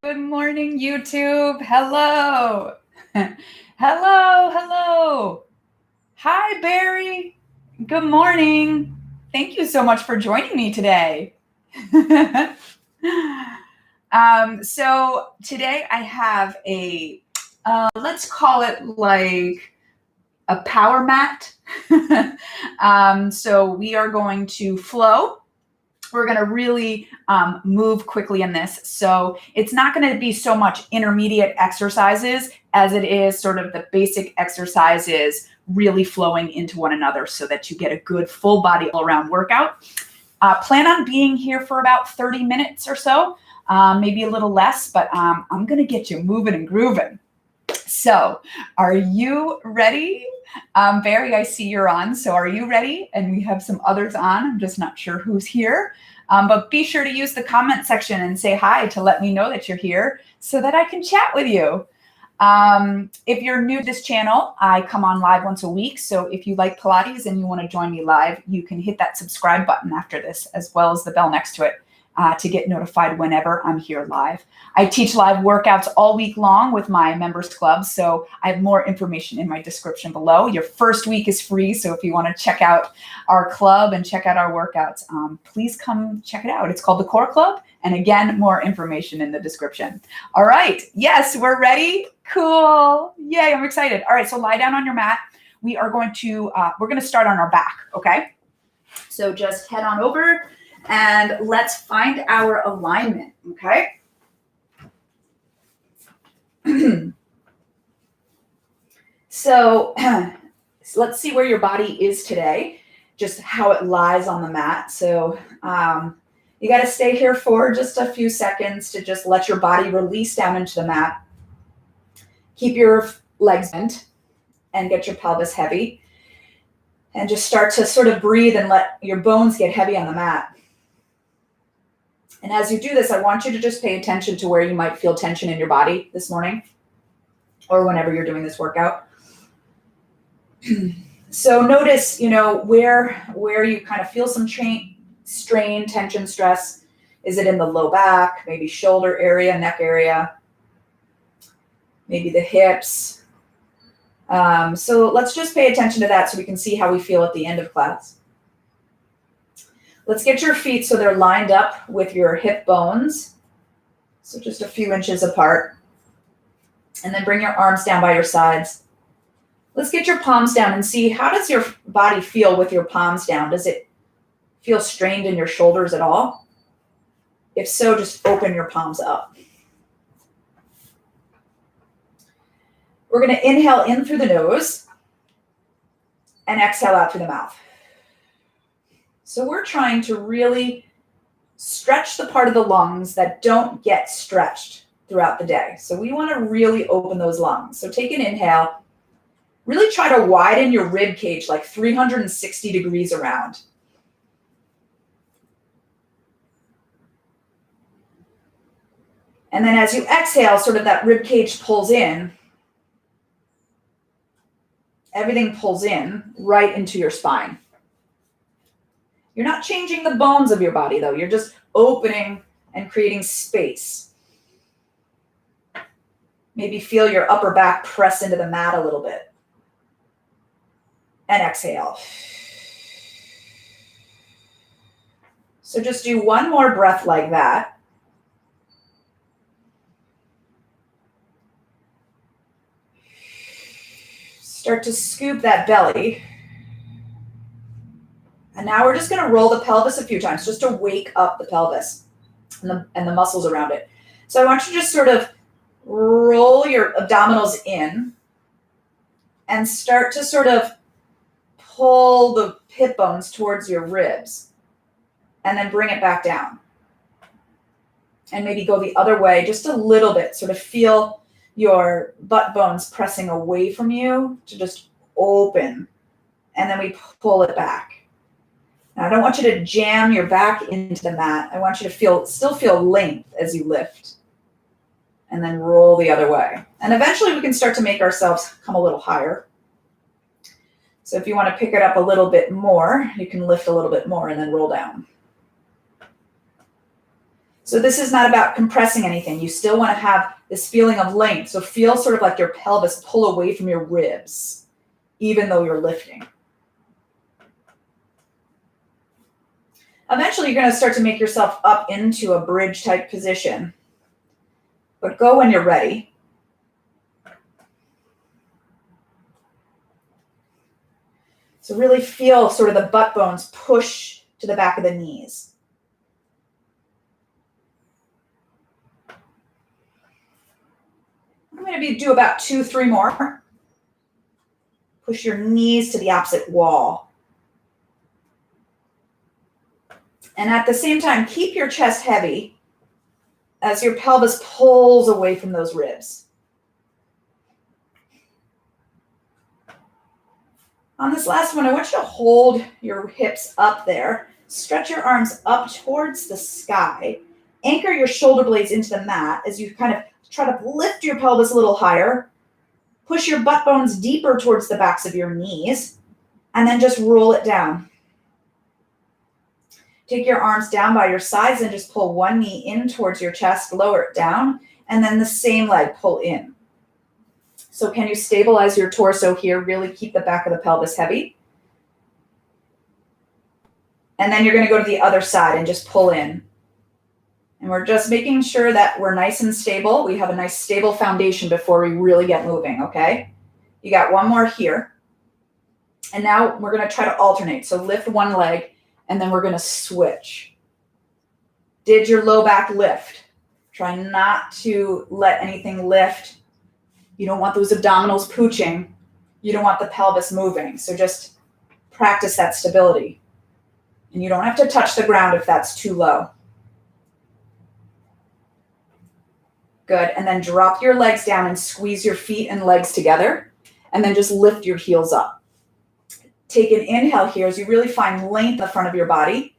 Good morning, YouTube. Hello. Hello. Hi, Barry. Good morning. Thank you so much for joining me today. So today I have let's call it like a power mat. So we are going to flow. We're going to really move quickly in this. So it's not going to be so much intermediate exercises as it is sort of the basic exercises really flowing into one another so that you get a good full body all around workout. Plan on being here for about 30 minutes or so, maybe a little less, but I'm going to get you moving and grooving. So are you ready? Barry, I see you're on. So are you ready? And we have some others on. I'm just not sure who's here. But be sure to use the comment section and say hi to let me know that you're here so that I can chat with you. If you're new to this channel, I come on live once a week. So if you like Pilates and you want to join me live, you can hit that subscribe button after this, as well as the bell next to it. To get notified whenever I'm here live. I teach live workouts all week long with my members club, so I have more information in my description below. Your first week is free, so if you want to check out our club and check out our workouts, please come check it out. It's called the Core Club, and again, more information in the description. All right, yes, we're ready. Cool. Yay, I'm excited. All right, so lie down on your mat. We are going to, we're going to start on our back, okay? So just head on over. And let's find our alignment, okay? So let's see where your body is today, just how it lies on the mat. So you got to stay here for just a few seconds to just let your body release down into the mat. Keep your legs bent and get your pelvis heavy. And just start to sort of breathe and let your bones get heavy on the mat. And as you do this, I want you to just pay attention to where you might feel tension in your body this morning or whenever you're doing this workout. So notice, where you kind of feel some strain, tension, stress. Is it in the low back, maybe shoulder area, neck area, maybe the hips? So let's just pay attention to that so we can see how we feel at the end of class. Let's get your feet so they're lined up with your hip bones. So just a few inches apart. And then bring your arms down by your sides. Let's get your palms down and see, how does your body feel with your palms down? Does it feel strained in your shoulders at all? If so, just open your palms up. We're going to inhale in through the nose and exhale out through the mouth. So we're trying to really stretch the part of the lungs that don't get stretched throughout the day. So we want to really open those lungs. So take an inhale. Really try to widen your rib cage like 360 degrees around. And then as you exhale, sort of that rib cage pulls in. Everything pulls in right into your spine. You're not changing the bones of your body, though. You're just opening and creating space. Maybe feel your upper back press into the mat a little bit. And exhale. So just do one more breath like that. Start to scoop that belly. And now we're just going to roll the pelvis a few times just to wake up the pelvis and the muscles around it. So I want you to just sort of roll your abdominals in and start to sort of pull the hip bones towards your ribs and then bring it back down. And maybe go the other way just a little bit, sort of feel your butt bones pressing away from you to just open. And then we pull it back. Now, I don't want you to jam your back into the mat. I want you to still feel length as you lift. And then roll the other way. And eventually we can start to make ourselves come a little higher. So if you want to pick it up a little bit more, you can lift a little bit more and then roll down. So this is not about compressing anything. You still want to have this feeling of length. So feel sort of like your pelvis pull away from your ribs, even though you're lifting. Eventually, you're going to start to make yourself up into a bridge type position. But go when you're ready. So really feel sort of the butt bones push to the back of the knees. I'm going to do about 2-3 more. Push your knees to the opposite wall. And at the same time, keep your chest heavy as your pelvis pulls away from those ribs. On this last one, I want you to hold your hips up there. Stretch your arms up towards the sky. Anchor your shoulder blades into the mat as you kind of try to lift your pelvis a little higher. Push your butt bones deeper towards the backs of your knees. And then just roll it down. Take your arms down by your sides and just pull one knee in towards your chest, lower it down, and then the same leg pull in. So can you stabilize your torso here? Really keep the back of the pelvis heavy. And then you're going to go to the other side and just pull in. And we're just making sure that we're nice and stable. We have a nice stable foundation before we really get moving, okay? You got one more here. And now we're going to try to alternate. So lift one leg. And then we're going to switch. Did your low back lift? Try not to let anything lift. You don't want those abdominals pooching. You don't want the pelvis moving. So just practice that stability. And you don't have to touch the ground if that's too low. Good. And then drop your legs down and squeeze your feet and legs together. And then just lift your heels up. Take an inhale here as you really find length in the front of your body.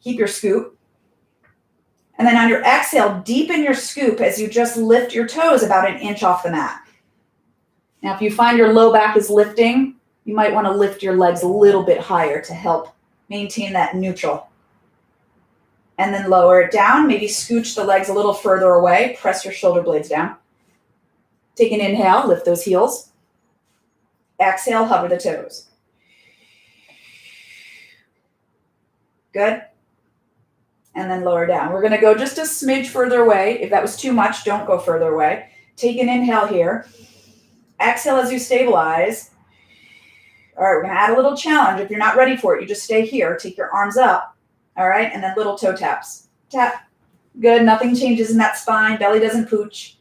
Keep your scoop. And then on your exhale, deepen your scoop as you just lift your toes about an inch off the mat. Now, if you find your low back is lifting, you might want to lift your legs a little bit higher to help maintain that neutral. And then lower it down. Maybe scooch the legs a little further away. Press your shoulder blades down. Take an inhale, lift those heels. Exhale, hover the toes. Good. And then lower down. We're going to go just a smidge further away. If that was too much, don't go further away. Take an inhale here. Exhale as you stabilize. All right, we're going to add a little challenge. If you're not ready for it, you just stay here. Take your arms up. All right, and then little toe taps. Tap. Good. Nothing changes in that spine. Belly doesn't pooch.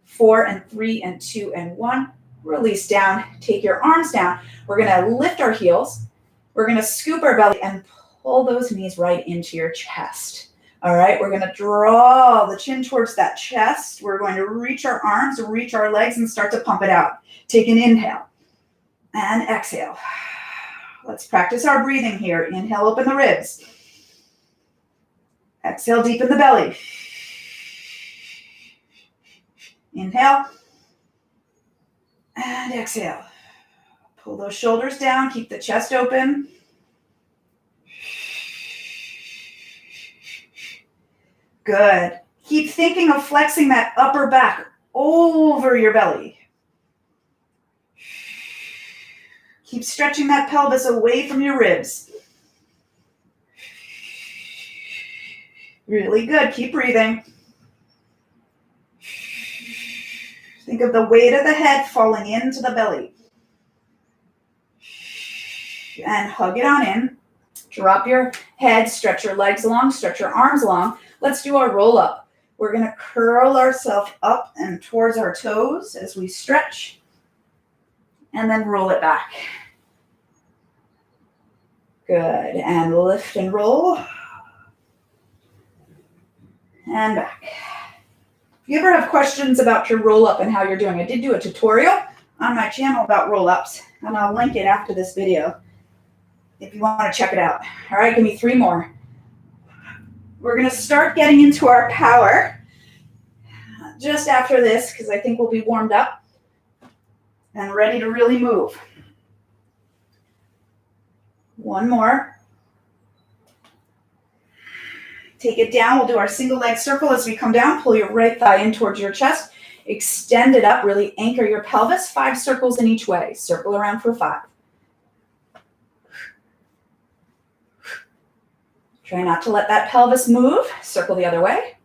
4 and 3 and 2 and 1. Release down. Take your arms down. We're going to lift our heels. We're going to scoop our belly and pull those knees right into your chest. All right, we're going to draw the chin towards that chest. We're going to reach our arms, reach our legs, and start to pump it out. Take an inhale and exhale. Let's practice our breathing here. Inhale, open the ribs. Exhale, deepen the belly. Inhale and exhale. Pull those shoulders down. Keep the chest open. Good. Keep thinking of flexing that upper back over your belly. Keep stretching that pelvis away from your ribs. Really good. Keep breathing. Think of the weight of the head falling into the belly. And hug it on in. Drop your head, stretch your legs long, stretch your arms long. Let's do our roll up. We're going to curl ourselves up and towards our toes as we stretch. And then roll it back. Good. And lift and roll. And back. If you ever have questions about your roll up and how you're doing, I did do a tutorial on my channel about roll ups, and I'll link it after this video if you want to check it out. All right, give me 3 more. We're going to start getting into our power just after this because I think we'll be warmed up and ready to really move. 1 more. Take it down. We'll do our single leg circle as we come down. Pull your right thigh in towards your chest. Extend it up. Really anchor your pelvis. 5 circles in each way. Circle around for 5. Try not to let that pelvis move. Circle the other way.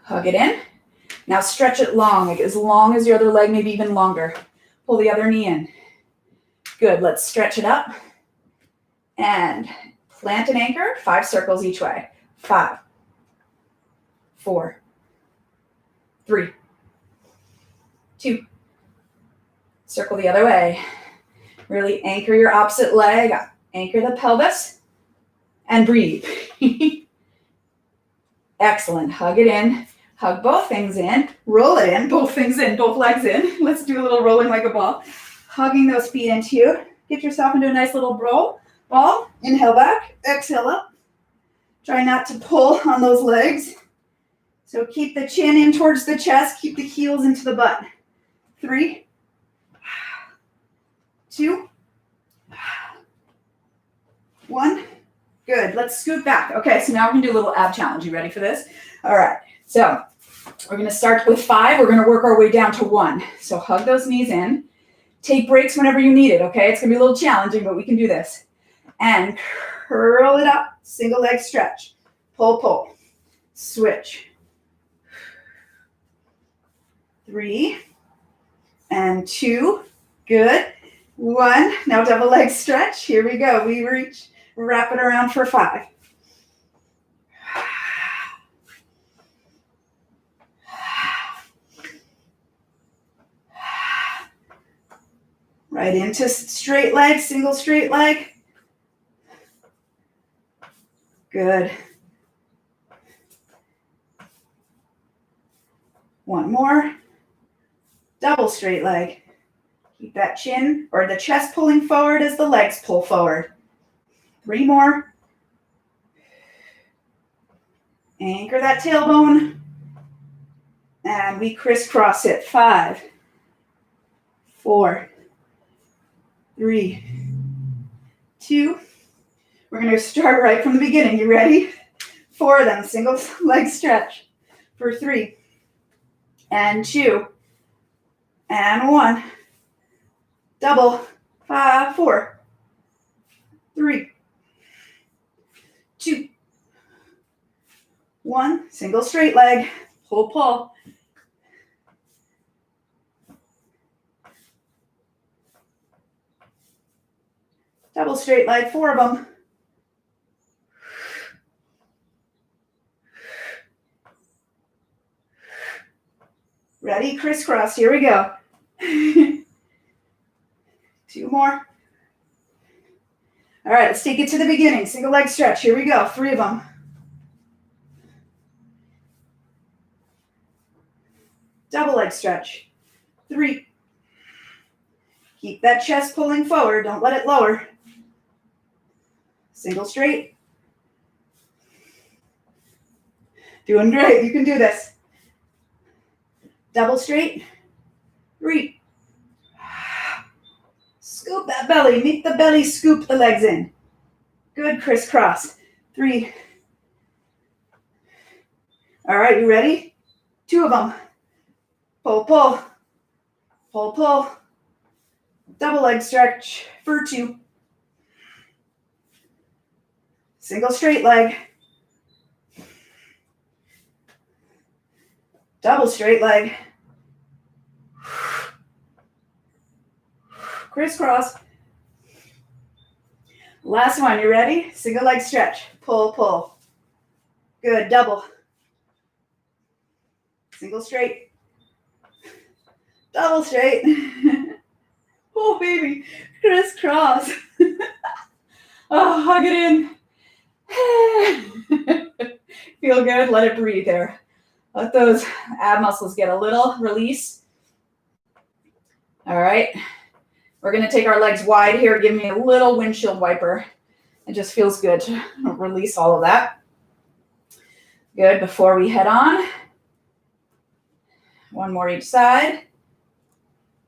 Hug it in. Now stretch it long, like as long as your other leg, maybe even longer. Pull the other knee in. Good, let's stretch it up. And plant and anchor, 5 circles each way. 5, 4, 3, 2. Circle the other way. Really anchor your opposite leg. Anchor the pelvis. And breathe. Excellent, hug it in. Hug both things in, roll it in, both things in, both legs in. Let's do a little rolling like a ball. Hugging those feet into you. Get yourself into a nice little ball. Inhale back, exhale up. Try not to pull on those legs. So keep the chin in towards the chest, keep the heels into the butt. 3, 2, 1. Good, let's scoot back. Okay, so now we're gonna do a little ab challenge. You ready for this? All right, so we're going to start with 5. We're going to work our way down to 1. So hug those knees in. Take breaks whenever you need it, okay? It's going to be a little challenging, but we can do this. And curl it up. Single leg stretch. Pull, pull. Switch. 3 and 2. Good. 1. Now double leg stretch. Here we go. We reach. Wrap it around for 5. Right into straight leg, single straight leg. Good. 1 more. Double straight leg. Keep that chin or the chest pulling forward as the legs pull forward. 3 more. Anchor that tailbone. And we crisscross it. 5, 4, 3, 2. We're going to start right from the beginning. You ready? 4 of them. Single leg stretch for 3 and 2 and 1. Double. 5, 4, 3, 2, 1. Single straight leg. Pull, pull. Double straight leg, 4 of them. Ready? Crisscross. Here we go. 2 more. All right, let's take it to the beginning. Single leg stretch. Here we go. 3 of them. Double leg stretch. 3. Keep that chest pulling forward. Don't let it lower. Single straight. Doing great. You can do this. Double straight. 3. Scoop that belly. Make the belly scoop the legs in. Good. Crisscross. 3. All right, you ready? 2 of them. Pull, pull. Pull, pull. Double leg stretch for 2. Single straight leg. Double straight leg. Crisscross. Last one, you ready? Single leg stretch. Pull, pull. Good, double. Single straight. Double straight. Oh, baby. Crisscross. Oh, hug it in. Feel good? Let it breathe there. Let those ab muscles get a little release. All right. We're going to take our legs wide here. Give me a little windshield wiper. It just feels good to release all of that. Good. Before we head on, 1 more each side.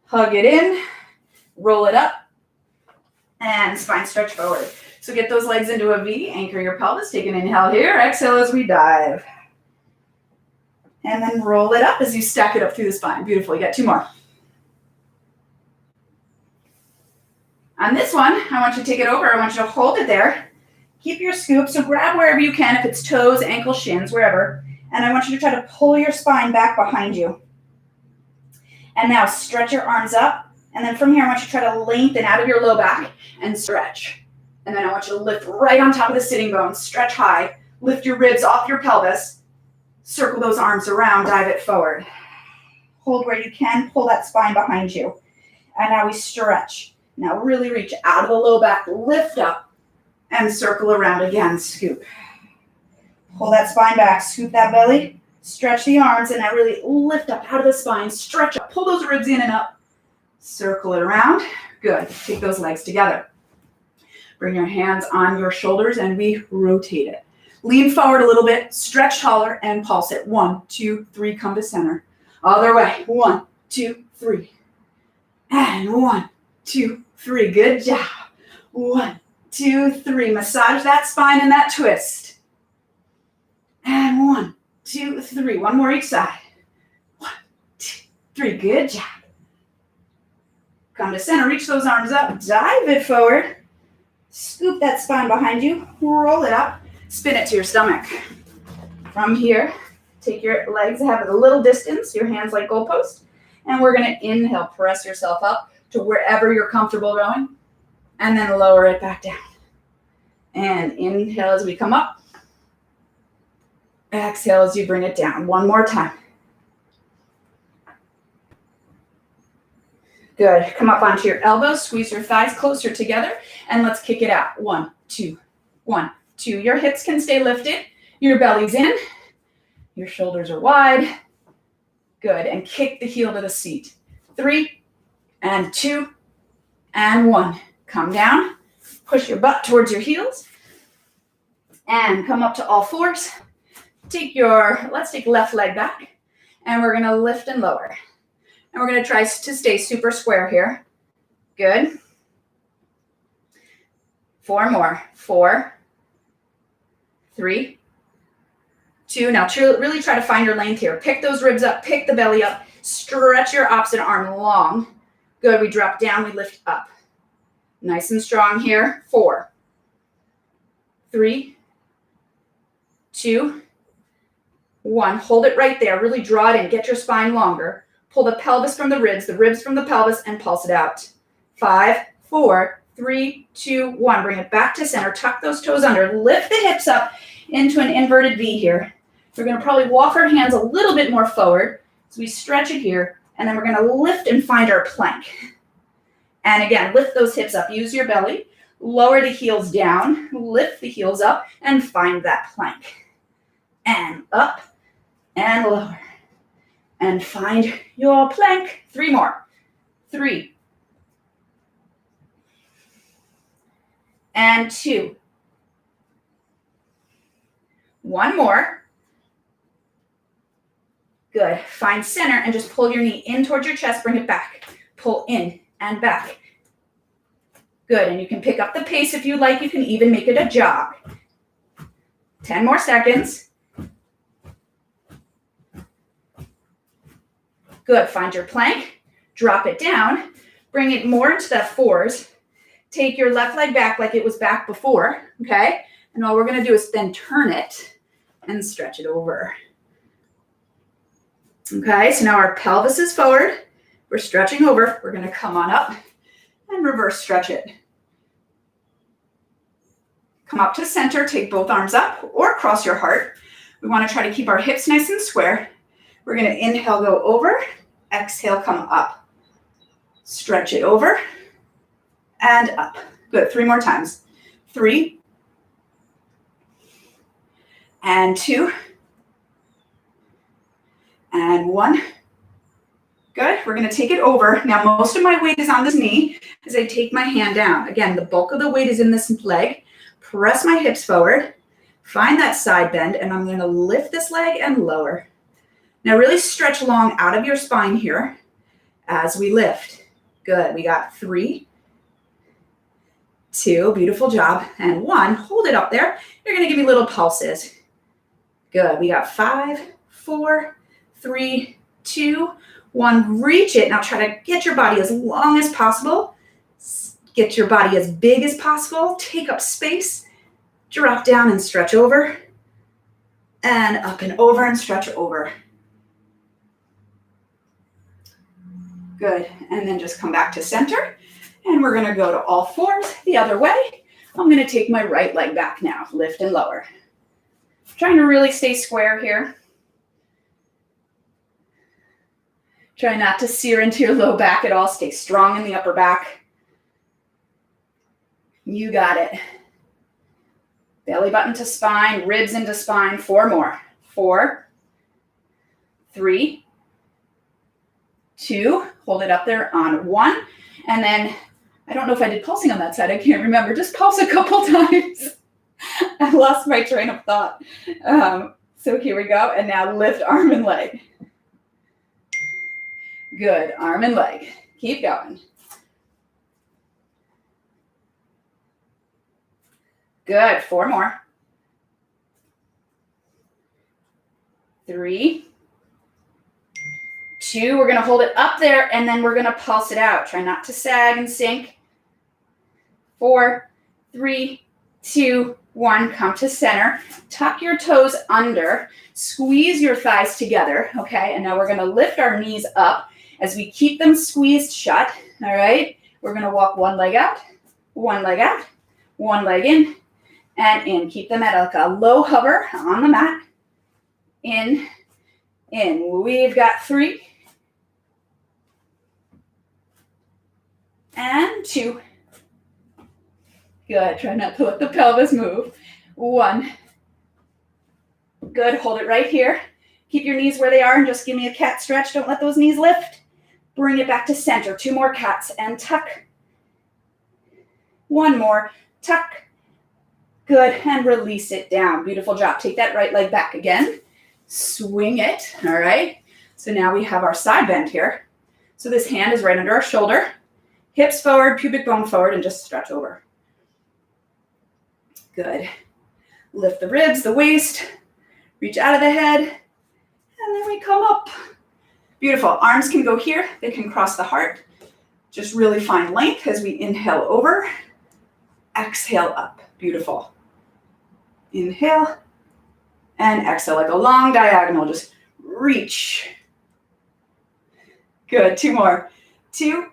Hug it in. Roll it up. And spine stretch forward. So get those legs into a V, anchor your pelvis, take an inhale here, exhale as we dive. And then roll it up as you stack it up through the spine. Beautiful, you got 2 more. On this one, I want you to take it over, I want you to hold it there. Keep your scoop, so grab wherever you can, if it's toes, ankles, shins, wherever. And I want you to try to pull your spine back behind you. And now stretch your arms up. And then from here, I want you to try to lengthen out of your low back and stretch. And then I want you to lift right on top of the sitting bones, stretch high, lift your ribs off your pelvis, circle those arms around, dive it forward. Hold where you can, pull that spine behind you. And now we stretch. Now really reach out of the low back, lift up, and circle around again, scoop. Pull that spine back, scoop that belly, stretch the arms, and now really lift up out of the spine, stretch up, pull those ribs in and up. Circle it around. Good. Take those legs together. Bring your hands on your shoulders and we rotate it. Lean forward a little bit, stretch taller and pulse it. 1, 2, 3, come to center. Other way. 1, 2, 3. And 1, 2, 3. Good job. 1, 2, 3. Massage that spine and that twist. And 1, 2, 3. One more each side. 1, 2, 3. Good job. Come to center, reach those arms up, dive it forward, scoop that spine behind you, roll it up, spin it to your stomach. From here, take your legs, have a little distance, your hands like goalposts, and we're going to inhale, press yourself up to wherever you're comfortable going, and then lower it back down. And inhale as we come up, exhale as you bring it down. One more time. Good. Come up onto your elbows, squeeze your thighs closer together, and let's kick it out. 1, 2, 1, 2. Your hips can stay lifted. Your belly's in. Your shoulders are wide. Good. And kick the heel to the seat. 3, and 2, and 1. Come down. Push your butt towards your heels. And come up to all fours. Let's take left leg back. And we're going to lift and lower. And we're going to try to stay super square here. Good. 4 more. 4, 3, 2. Now really try to find your length here. Pick those ribs up. Pick the belly up. Stretch your opposite arm long. Good. We drop down. We lift up. Nice and strong here. 4, 3, 2, 1. Hold it right there. Really draw it in. Get your spine longer. Pull the pelvis from the ribs from the pelvis, and pulse it out. 5, 4, 3, 2, 1. Bring it back to center. Tuck those toes under. Lift the hips up into an inverted V here. We're going to probably walk our hands a little bit more forward as we stretch it here, and then we're going to lift and find our plank. And again, lift those hips up. Use your belly. Lower the heels down. Lift the heels up and find that plank. And up and lower. And find your plank. 3 more. 3. And 2. 1 more. Good. Find center and just pull your knee in towards your chest. Bring it back. Pull in and back. Good. And you can pick up the pace if you like. You can even make it a jog. 10 more seconds. Good. Find your plank. Drop it down. Bring it more into the 4s. Take your left leg back like it was back before. Okay. And all we're going to do is then turn it and stretch it over. Okay. So now our pelvis is forward. We're stretching over. We're going to come on up and reverse stretch it. Come up to center. Take both arms up or cross your heart. We want to try to keep our hips nice and square. We're going to inhale, go over, exhale, come up. Stretch it over and up. Good. 3 more times. 3 and 2 and 1. Good. We're going to take it over. Now, most of my weight is on this knee as I take my hand down. Again, the bulk of the weight is in this leg. Press my hips forward. Find that side bend, and I'm going to lift this leg and lower. Now really stretch long out of your spine here as we lift. Good. We got 3, 2, beautiful job, and 1. Hold it up there. You're going to give me little pulses. Good. We got 5, 4, 3, 2, 1. Reach it. Now try to get your body as long as possible. Get your body as big as possible. Take up space. Drop down and stretch over. And up and over and stretch over. Good. And then just come back to center. And we're going to go to all fours the other way. I'm going to take my right leg back now. Lift and lower. Trying to really stay square here. Try not to sear into your low back at all. Stay strong in the upper back. You got it. Belly button to spine, ribs into spine. 4 more. 4, 3, 2. Hold it up there on 1. And then, I don't know if I did pulsing on that side. I can't remember. Just pulse a couple times. I lost my train of thought. So here we go. And now lift arm and leg. Good. Arm and leg. Keep going. Good. 4 more. 3, 2. We're going to hold it up there, and then we're going to pulse it out. Try not to sag and sink. 4, 3, 2, 1. Come to center. Tuck your toes under. Squeeze your thighs together. Okay, and now we're going to lift our knees up as we keep them squeezed shut. All right, we're going to walk one leg out, one leg out, one leg in, and in. Keep them at like a low hover on the mat. In. We've got 3. And 2. Good. Try not to let the pelvis move. 1. Good. Hold it right here. Keep your knees where they are and just give me a cat stretch. Don't let those knees lift. Bring it back to center. 2 more cats and tuck. 1 more. Tuck. Good. And release it down. Beautiful job. Take that right leg back again. Swing it. All right. So now we have our side bend here. So this hand is right under our shoulder. Hips forward, pubic bone forward, and just stretch over. Good. Lift the ribs, the waist. Reach out of the head. And then we come up. Beautiful. Arms can go here. They can cross the heart. Just really find length as we inhale over. Exhale up. Beautiful. Inhale. And exhale like a long diagonal. Just reach. Good. 2 more. 2.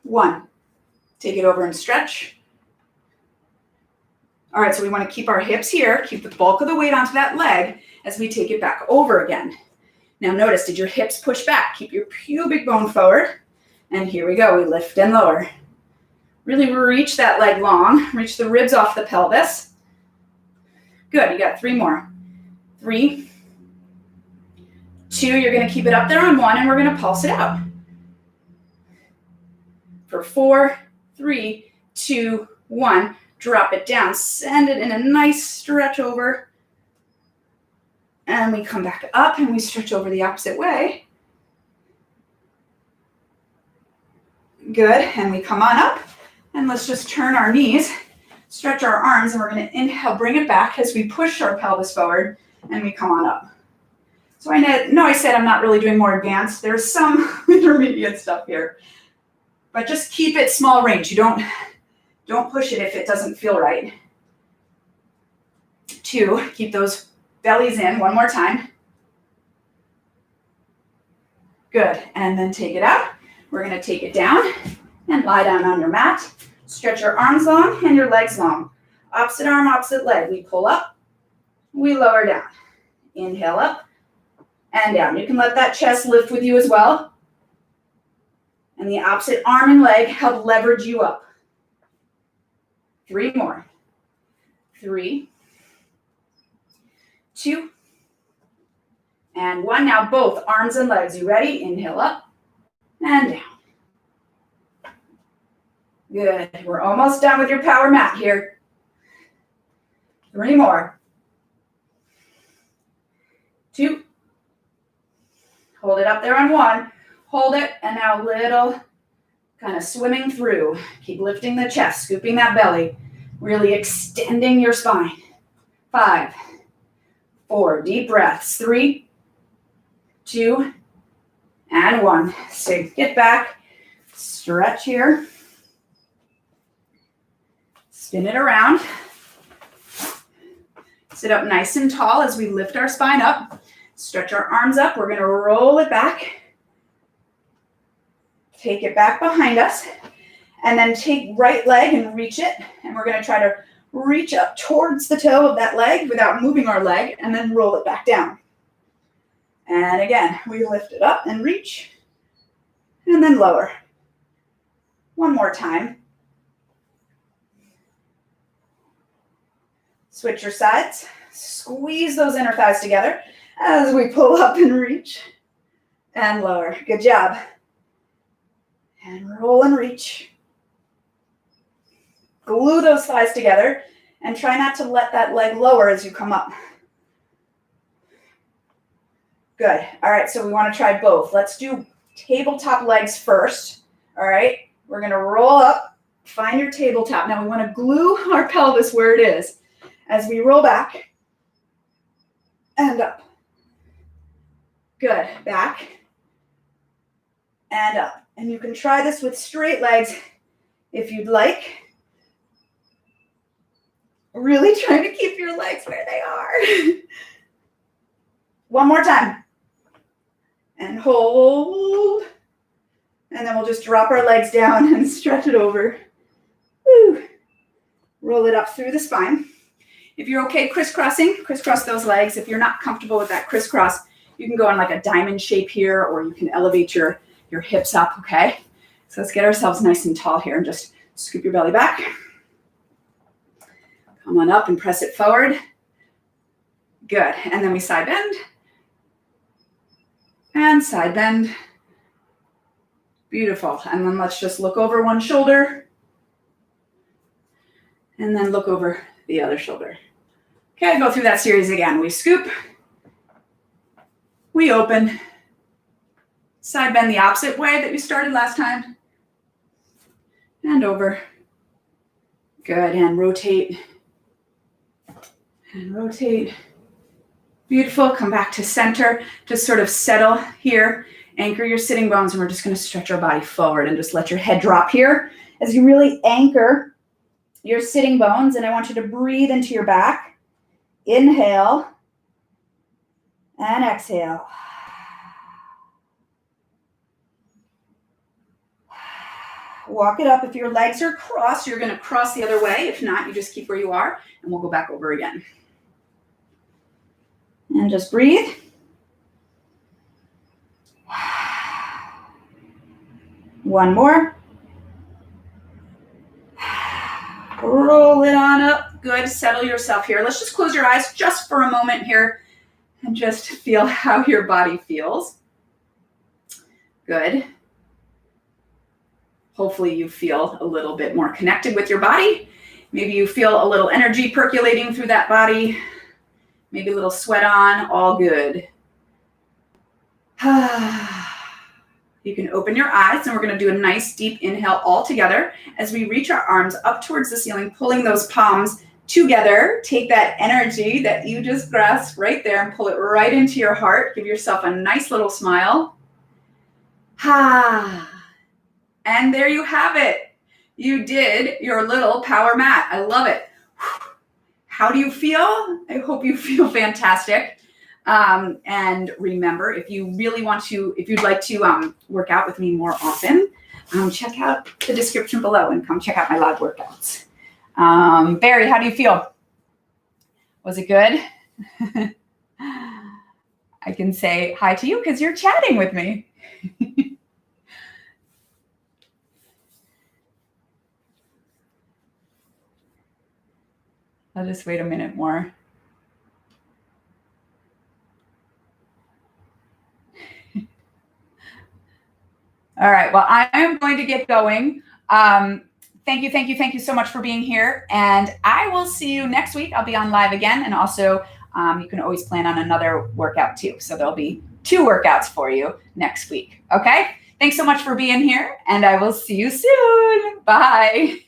1. Take it over and stretch. All right, so we want to keep our hips here. Keep the bulk of the weight onto that leg as we take it back over again. Now notice, did your hips push back? Keep your pubic bone forward. And here we go. We lift and lower. Really reach that leg long. Reach the ribs off the pelvis. Good. You got 3 more. 3, 2. You're going to keep it up there on 1, and we're going to pulse it out. For 4, 3, 2, 1. Drop it down. Send it in a nice stretch over. And we come back up and we stretch over the opposite way. Good. And we come on up. And let's just turn our knees, stretch our arms, and we're going to inhale, bring it back as we push our pelvis forward, and we come on up. So I know I said I'm not really doing more advanced. There's some intermediate stuff here. But just keep it small range. You don't push it if it doesn't feel right. 2, keep those bellies in. 1 more time. Good. And then take it out. We're going to take it down and lie down on your mat. Stretch your arms long and your legs long. Opposite arm, opposite leg. We pull up. We lower down. Inhale up and down. You can let that chest lift with you as well. And the opposite arm and leg help leverage you up. 3 more. 3, 2, and 1. Now both arms and legs. You ready? Inhale up and down. Good. We're almost done with your power mat here. 3 more. 2. Hold it up there on 1. Hold it, and now little kind of swimming through. Keep lifting the chest, scooping that belly, really extending your spine. 5, 4, deep breaths. 3, 2, and 1. So get back, stretch here. Spin it around. Sit up nice and tall as we lift our spine up. Stretch our arms up. We're going to roll it back. Take it back behind us. And then take right leg and reach it. And we're going to try to reach up towards the toe of that leg without moving our leg, and then roll it back down. And again, we lift it up and reach, and then lower. One more time. Switch your sides. Squeeze those inner thighs together as we pull up and reach and lower. Good job. And roll and reach. Glue those thighs together and try not to let that leg lower as you come up. Good. All right, so we want to try both. Let's do tabletop legs first. All right, we're going to roll up, find your tabletop. Now we want to glue our pelvis where it is as we roll back and up. Good. Back and up. And you can try this with straight legs if you'd like. Really trying to keep your legs where they are. One more time. And hold. And then we'll just drop our legs down and stretch it over. Woo. Roll it up through the spine. If you're okay crisscrossing, crisscross those legs. If you're not comfortable with that crisscross, you can go in like a diamond shape here, or you can elevate your hips up, okay? So let's get ourselves nice and tall here and just scoop your belly back. Come on up and press it forward. Good. And then we side bend. And side bend. Beautiful. And then let's just look over one shoulder. And then look over the other shoulder. Okay, go through that series again. We scoop. We open. Side bend the opposite way that we started last time. And over. Good. And rotate. And rotate. Beautiful. Come back to center. Just sort of settle here. Anchor your sitting bones, and we're just going to stretch our body forward and just let your head drop here as you really anchor your sitting bones. And I want you to breathe into your back. Inhale and exhale. Walk it up. If your legs are crossed, you're going to cross the other way. If not, you just keep where you are, and we'll go back over again. And just breathe. One more. Roll it on up. Good. Settle yourself here. Let's just close your eyes just for a moment here and just feel how your body feels. Good. Hopefully you feel a little bit more connected with your body. Maybe you feel a little energy percolating through that body. Maybe a little sweat on. All good. You can open your eyes, and we're going to do a nice deep inhale all together as we reach our arms up towards the ceiling, pulling those palms together. Take that energy that you just grasped right there and pull it right into your heart. Give yourself a nice little smile. And there you have it. You did your little power mat. I love it. How do you feel? I hope you feel fantastic. And remember, if you really want to, if you'd like to work out with me more often, check out the description below and come check out my live workouts. Barry, how do you feel? Was it good? I can say hi to you because you're chatting with me. I'll just wait a minute more. All right, well, I am going to get going. Thank you so much for being here. And I will see you next week. I'll be on live again. And also, you can always plan on another workout too. So there'll be 2 workouts for you next week. Okay? Thanks so much for being here, and I will see you soon. Bye.